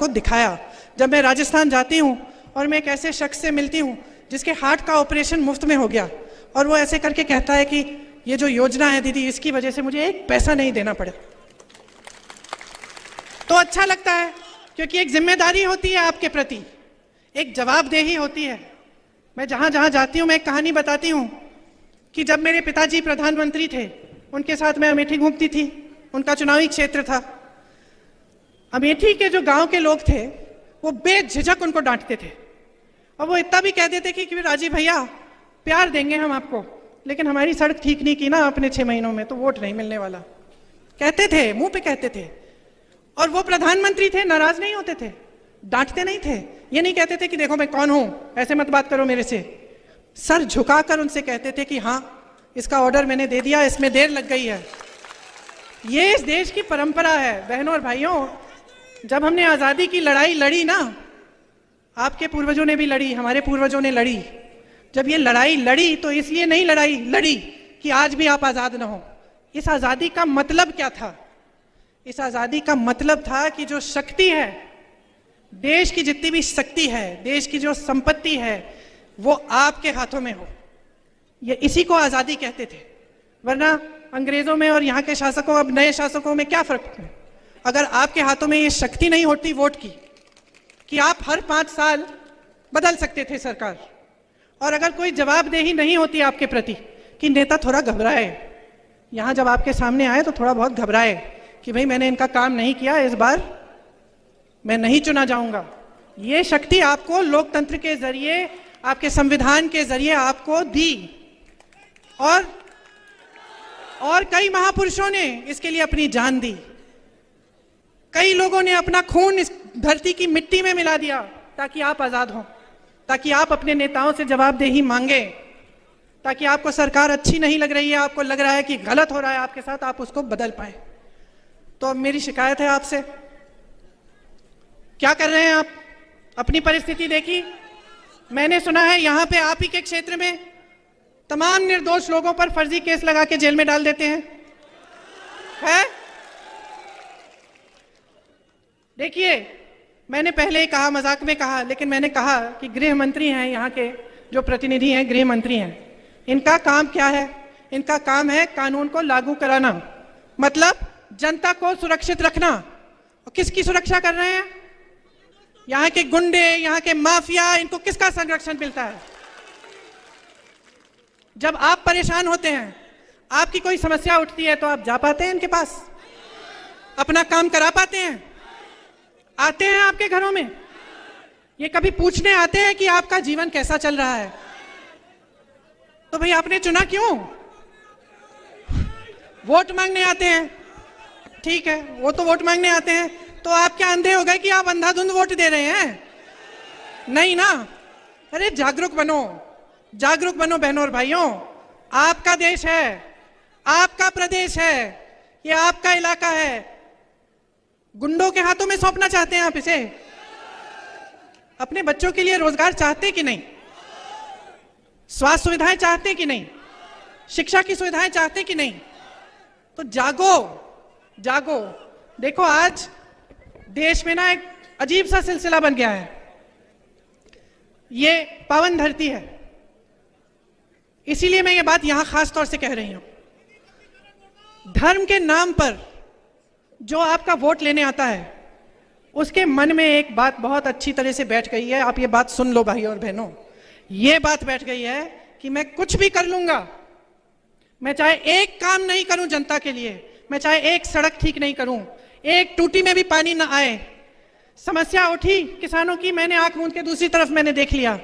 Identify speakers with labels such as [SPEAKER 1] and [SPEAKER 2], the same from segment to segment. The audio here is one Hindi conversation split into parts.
[SPEAKER 1] आपको दिखाया। जब मैं राजस्थान जाती हूँ और मैं एक ऐसे शख्स से मिलती हूँ जिसके हार्ट का ऑपरेशन मुफ्त में हो गया, और वो ऐसे करके कहता है कि ये जो योजना है दीदी, इसकी वजह से मुझे एक पैसा नहीं देना पड़े, तो अच्छा लगता है, क्योंकि एक जिम्मेदारी होती है आपके प्रति, एक जवाबदेही होती है। मैं जहाँ जहाँ जाती हूँ मैं एक कहानी बताती हूँ कि जब मेरे पिताजी प्रधानमंत्री थे, उनके साथ मैं अमेठी घूमती थी, उनका चुनावी क्षेत्र था। अमेठी के जो गांव के लोग थे वो बेझिझक उनको डांटते थे, और वो इतना भी कह देते कि राजीव भैया प्यार देंगे हम आपको, लेकिन हमारी सड़क ठीक नहीं की ना आपने 6 महीनों में, तो वोट नहीं मिलने वाला। कहते थे, मुंह पे कहते थे, और वो प्रधानमंत्री थे, नाराज नहीं होते थे, डांटते नहीं थे, ये नहीं कहते थे कि देखो मैं कौन हूं, ऐसे मत बात करो मेरे से। सर झुकाकर उनसे कहते थे कि हाँ, इसका ऑर्डर मैंने दे दिया, इसमें देर लग गई है। ये इस देश की परंपरा है। बहनों और भाइयों, जब हमने आजादी की लड़ाई लड़ी ना, आपके पूर्वजों ने भी लड़ी, हमारे पूर्वजों ने लड़ी, जब ये लड़ाई लड़ी तो इसलिए नहीं लड़ी कि आज भी आप आजाद ना हो। इस आजादी का मतलब क्या था? इस आजादी का मतलब था कि जो शक्ति है, देश की जितनी भी शक्ति है, देश की जो संपत्ति है, वो आपके हाथों में हो। ये इसी को आजादी कहते थे। वरना अंग्रेजों में और यहाँ के शासकों, अब नए शासकों में क्या फर्क है? अगर आपके हाथों में ये शक्ति नहीं होती वोट की, कि आप हर 5 साल बदल सकते थे सरकार, और अगर कोई जवाबदेही नहीं होती आपके प्रति कि नेता थोड़ा घबराए, यहाँ जब आपके सामने आए तो थोड़ा बहुत घबराए कि भाई मैंने इनका काम नहीं किया, इस बार मैं नहीं चुना जाऊंगा। ये शक्ति आपको लोकतंत्र के जरिए, आपके संविधान के जरिए आपको दी, और कई महापुरुषों ने इसके लिए अपनी जान दी। कई लोगों ने अपना खून इस धरती की मिट्टी में मिला दिया ताकि आप आजाद हों, ताकि आप अपने नेताओं से जवाबदेही मांगे, ताकि आपको सरकार अच्छी नहीं लग रही है, आपको लग रहा है कि गलत हो रहा है आपके साथ, आप उसको बदल पाए। तो अब मेरी शिकायत है आपसे, क्या कर रहे हैं आप? अपनी परिस्थिति देखी। मैंने सुना है यहाँ पे आप ही के क्षेत्र में तमाम निर्दोष लोगों पर फर्जी केस लगा के जेल में डाल देते हैं, है? देखिए, मैंने पहले ही कहा, मजाक में कहा, लेकिन मैंने कहा कि गृह मंत्री हैं, यहाँ के जो प्रतिनिधि हैं, गृह मंत्री हैं, इनका काम क्या है? इनका काम है कानून को लागू कराना, मतलब जनता को सुरक्षित रखना। और किसकी सुरक्षा कर रहे हैं? यहाँ के गुंडे, यहाँ के माफिया, इनको किसका संरक्षण मिलता है? जब आप परेशान होते हैं, आपकी कोई समस्या उठती है, तो आप जा पाते हैं इनके पास? अपना काम करा पाते हैं? आते हैं आपके घरों में? ये कभी पूछने आते हैं कि आपका जीवन कैसा चल रहा है? तो भाई आपने चुना क्यों? वोट मांगने आते हैं, ठीक है, वो तो वोट मांगने आते हैं, तो आप क्या अंधे हो गए कि आप अंधाधुंध वोट दे रहे हैं? नहीं ना। अरे जागरूक बनो, जागरूक बनो बहनों और भाइयों। आपका देश है, आपका प्रदेश है, ये आपका इलाका है। गुंडों के हाथों में सौंपना चाहते हैं आप इसे? अपने बच्चों के लिए रोजगार चाहते कि नहीं? स्वास्थ्य सुविधाएं चाहते कि नहीं? शिक्षा की सुविधाएं चाहते कि नहीं? तो जागो, जागो। देखो, आज देश में ना एक अजीब सा सिलसिला बन गया है। ये पावन धरती है, इसीलिए मैं ये बात यहां खास तौर से कह रही हूं। धर्म के नाम पर जो आपका वोट लेने आता है, उसके मन में एक बात बहुत अच्छी तरह से बैठ गई है। आप ये बात सुन लो भाई और बहनों, ये बात बैठ गई है कि मैं कुछ भी कर लूंगा, मैं चाहे एक काम नहीं करूं जनता के लिए, मैं चाहे एक सड़क ठीक नहीं करूं, एक टूटी में भी पानी ना आए, समस्या उठी किसानों की, मैंने आंख मूंद के दूसरी तरफ मैंने देख लिया,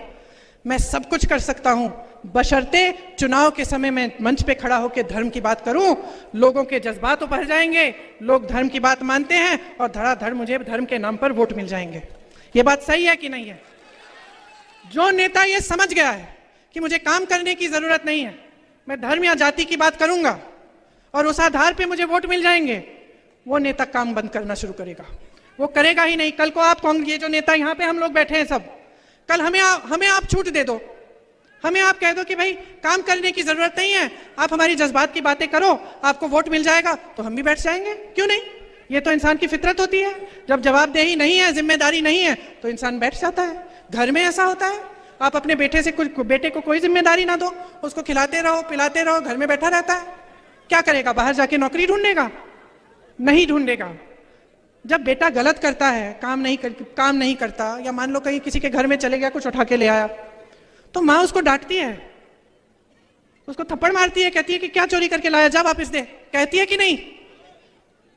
[SPEAKER 1] मैं सब कुछ कर सकता हूं, बशर्ते चुनाव के समय मैं मंच पे खड़ा होकर धर्म की बात करूं। लोगों के जज्बात उभर जाएंगे, लोग धर्म की बात मानते हैं, और धड़ाधड़ मुझे धर्म के नाम पर वोट मिल जाएंगे। ये बात सही है कि नहीं है? जो नेता ये समझ गया है कि मुझे काम करने की जरूरत नहीं है, मैं धर्म या जाति की बात करूंगा और उस आधार पे मुझे वोट मिल जाएंगे, वो नेता काम बंद करना शुरू करेगा। वो करेगा ही नहीं। कल को आप ये जो नेता यहाँ पे हम लोग बैठे हैं सब, कल हमें आप छूट दे दो, हमें आप कह दो कि भाई काम करने की जरूरत नहीं है, आप हमारी जज्बात की बातें करो, आपको वोट मिल जाएगा, तो हम भी बैठ जाएंगे। क्यों नहीं? ये तो इंसान की फितरत होती है। जब जवाबदेही नहीं है, जिम्मेदारी नहीं है, तो इंसान बैठ जाता है। घर में ऐसा होता है, आप अपने बेटे को कोई जिम्मेदारी ना दो, उसको खिलाते रहो, पिलाते रहो, घर में बैठा रहता है। क्या करेगा? बाहर जाके नौकरी ढूंढेगा? नहीं ढूंढेगा। जब बेटा गलत करता है, काम नहीं करता, या मान लो कहीं किसी के घर में चले गया, कुछ उठा के ले आया, तो माँ उसको डांटती है, उसको थप्पड़ मारती है, कहती है कि क्या चोरी करके लाया, जा वापस दे, कहती है कि नहीं?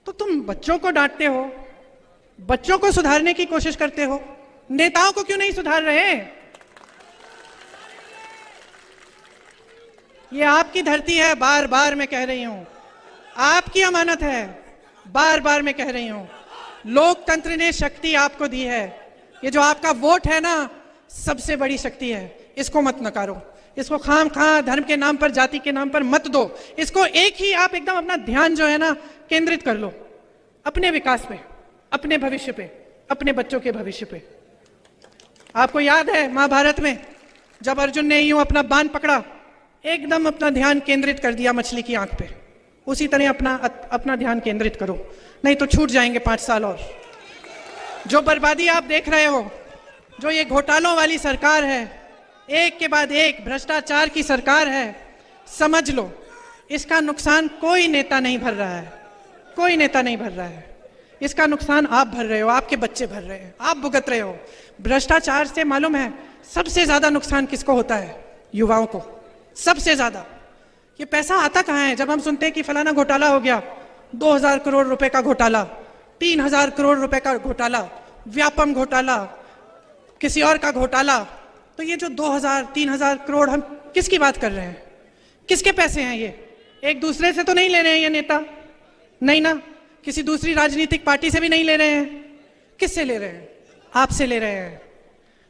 [SPEAKER 1] तो तुम बच्चों को डांटते हो, बच्चों को सुधारने की कोशिश करते हो, नेताओं को क्यों नहीं सुधार रहे? ये आपकी धरती है, बार बार मैं कह रही हूं, आपकी अमानत है, बार बार मैं कह रही हूं। लोकतंत्र ने शक्ति आपको दी है, ये जो आपका वोट है ना, सबसे बड़ी शक्ति है। इसको मत नकारो, इसको खाम खा धर्म के नाम पर, जाति के नाम पर मत दो। इसको एक ही आप एकदम अपना ध्यान जो है ना केंद्रित कर लो अपने विकास पे, अपने भविष्य पे, अपने बच्चों के भविष्य पे। आपको याद है महाभारत में जब अर्जुन ने यूं अपना बाण पकड़ा, एकदम अपना ध्यान केंद्रित कर दिया मछली की आंख पे, उसी तरह अपना ध्यान केंद्रित करो, नहीं तो छूट जाएंगे 5 साल और। जो बर्बादी आप देख रहे हो, जो ये घोटालों वाली सरकार है, एक के बाद एक भ्रष्टाचार की सरकार है, समझ लो इसका नुकसान कोई नेता नहीं भर रहा है, कोई नेता नहीं भर रहा है। इसका नुकसान आप भर रहे हो, आपके बच्चे भर रहे हैं, आप भुगत रहे हो। भ्रष्टाचार से मालूम है सबसे ज्यादा नुकसान किसको होता है? युवाओं को, सबसे ज्यादा। ये पैसा आता कहाँ है? जब हम सुनते हैं कि फलाना घोटाला हो गया, 2000 करोड़ रुपए का घोटाला, 3000 करोड़ रुपए का घोटाला, व्यापम घोटाला, किसी और का घोटाला, तो ये जो 2000-3000 करोड़, हम किसकी बात कर रहे हैं? किसके पैसे हैं ये? एक दूसरे से तो नहीं ले रहे हैं ये नेता, नहीं ना, किसी दूसरी राजनीतिक पार्टी से भी नहीं ले रहे हैं। किससे ले रहे हैं? आपसे ले रहे हैं।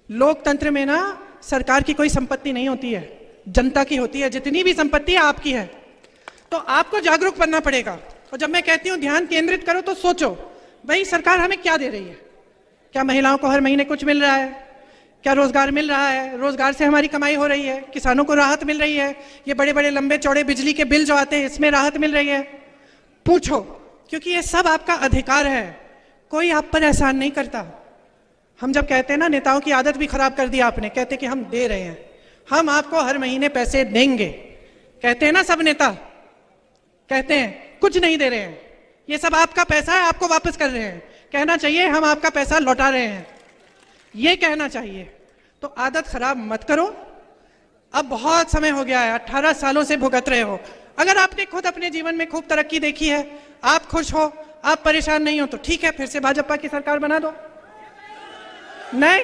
[SPEAKER 1] लोकतंत्र में ना सरकार की कोई संपत्ति नहीं होती है, जनता की होती है। जितनी भी संपत्ति है आपकी है, तो आपको जागरूक बनना पड़ेगा। और जब मैं कहती हूं ध्यान केंद्रित करो, तो सोचो भाई सरकार हमें क्या दे रही है? क्या महिलाओं को हर महीने कुछ मिल रहा है? क्या रोजगार मिल रहा है? रोजगार से हमारी कमाई हो रही है? किसानों को राहत मिल रही है? ये बड़े बड़े लंबे चौड़े बिजली के बिल जो आते हैं, इसमें राहत मिल रही है? पूछो, क्योंकि ये सब आपका अधिकार है, कोई आप पर एहसान नहीं करता। हम जब कहते हैं ना, नेताओं की आदत भी खराब कर दी आपने, कहते कि हम दे रहे हैं, हम आपको हर महीने पैसे देंगे, कहते हैं ना सब नेता, कहते हैं कुछ नहीं दे रहे हैं, ये सब आपका पैसा है, आपको वापस कर रहे हैं। कहना चाहिए हम आपका पैसा लौटा रहे हैं, ये कहना चाहिए। तो आदत खराब मत करो। अब बहुत समय हो गया है, 18 सालों से भुगत रहे हो। अगर आपने खुद अपने जीवन में खूब तरक्की देखी है, आप खुश हो, आप परेशान नहीं हो, तो ठीक है, फिर से भाजपा की सरकार बना दो। नहीं,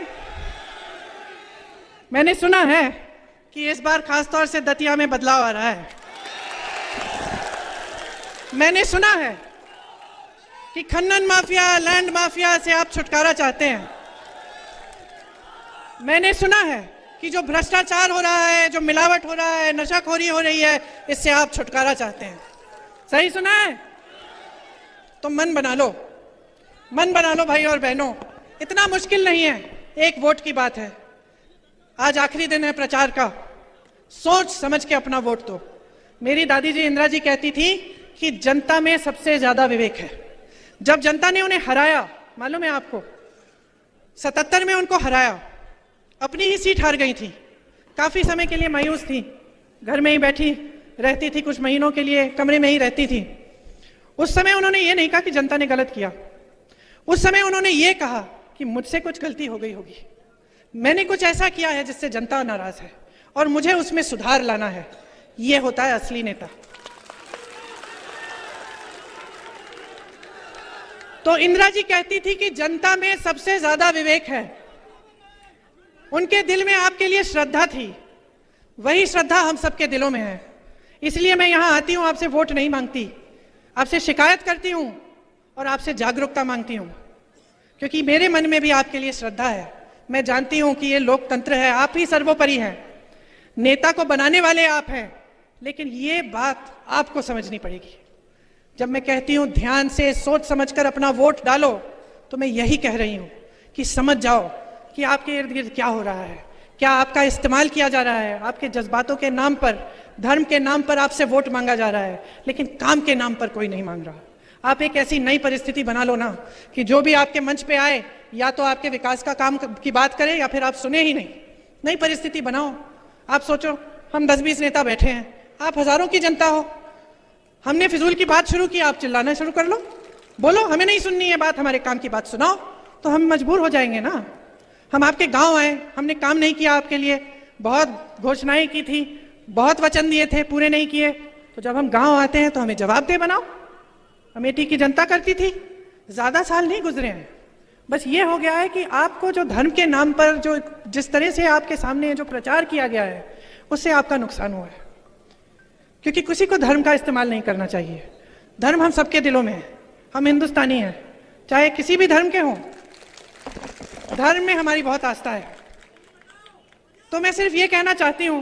[SPEAKER 1] मैंने सुना है कि इस बार खासतौर से दतिया में बदलाव आ रहा है। मैंने सुना है कि खनन माफिया, लैंड माफिया से आप छुटकारा चाहते हैं। मैंने सुना है कि जो भ्रष्टाचार हो रहा है, जो मिलावट हो रहा है, नशाखोरी हो रही है, इससे आप छुटकारा चाहते हैं। सही सुना है? तो मन बना लो, मन बना लो भाई और बहनों, इतना मुश्किल नहीं है, एक वोट की बात है। आज आखिरी दिन है प्रचार का, सोच समझ के अपना वोट दो। मेरी दादी जी इंदिरा जी कहती थी कि जनता में सबसे ज्यादा विवेक है। जब जनता ने उन्हें हराया, मालूम है आपको, 77 में उनको हराया, अपनी ही सीट हार गई थी, काफी समय के लिए मायूस थी, घर में ही बैठी रहती थी, कुछ महीनों के लिए कमरे में ही रहती थी। उस समय उन्होंने ये नहीं कहा कि जनता ने गलत किया, उस समय उन्होंने ये कहा कि मुझसे कुछ गलती हो गई होगी, मैंने कुछ ऐसा किया है जिससे जनता नाराज है और मुझे उसमें सुधार लाना है। ये होता है असली नेता। तो इंदिरा जी कहती थी कि जनता में सबसे ज्यादा विवेक है, उनके दिल में आपके लिए श्रद्धा थी, वही श्रद्धा हम सबके दिलों में है। इसलिए मैं यहां आती हूं, आपसे वोट नहीं मांगती, आपसे शिकायत करती हूं और आपसे जागरूकता मांगती हूं, क्योंकि मेरे मन में भी आपके लिए श्रद्धा है। मैं जानती हूं कि ये लोकतंत्र है, आप ही सर्वोपरि हैं, नेता को बनाने वाले आप हैं, लेकिन ये बात आपको समझनी पड़ेगी। जब मैं कहती हूं ध्यान से सोच समझकर अपना वोट डालो, तो मैं यही कह रही हूं कि समझ जाओ कि आपके इर्द गिर्द क्या हो रहा है, क्या आपका इस्तेमाल किया जा रहा है, आपके जज्बातों के नाम पर, धर्म के नाम पर आपसे वोट मांगा जा रहा है, लेकिन काम के नाम पर कोई नहीं मांग रहा। आप एक ऐसी नई परिस्थिति बना लो ना कि जो भी आपके मंच पे आए या तो आपके विकास का काम की बात करे या फिर आप सुने ही नहीं। नई परिस्थिति बनाओ। आप सोचो, हम 10-20 नेता बैठे हैं, आप हजारों की जनता हो। हमने फिजूल की बात शुरू की, आप चिल्लाना शुरू कर लो, बोलो हमें नहीं सुननी है बात, हमारे काम की बात सुनाओ, तो हम मजबूर हो जाएंगे ना। हम आपके गांव आए, हमने काम नहीं किया आपके लिए, बहुत घोषणाएं की थी, बहुत वचन दिए थे, पूरे नहीं किए, तो जब हम गांव आते हैं तो हमें जवाबदेह बनाओ। अमेठी की जनता करती थी, ज्यादा साल नहीं गुजरे हैं। बस ये हो गया है कि आपको जो धर्म के नाम पर जो जिस तरह से आपके सामने जो प्रचार किया गया है उससे आपका नुकसान हुआ है, क्योंकि किसी को धर्म का इस्तेमाल नहीं करना चाहिए। धर्म हम सबके दिलों में है, हम हिंदुस्तानी हैं, चाहे किसी भी धर्म के हों। धर्म में हमारी बहुत आस्था है। तो मैं सिर्फ ये कहना चाहती हूं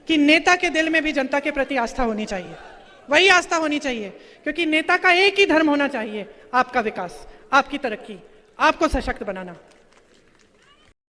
[SPEAKER 1] कि नेता के दिल में भी जनता के प्रति आस्था होनी चाहिए, वही आस्था होनी चाहिए, क्योंकि नेता का एक ही धर्म होना चाहिए, आपका विकास, आपकी तरक्की, आपको सशक्त बनाना।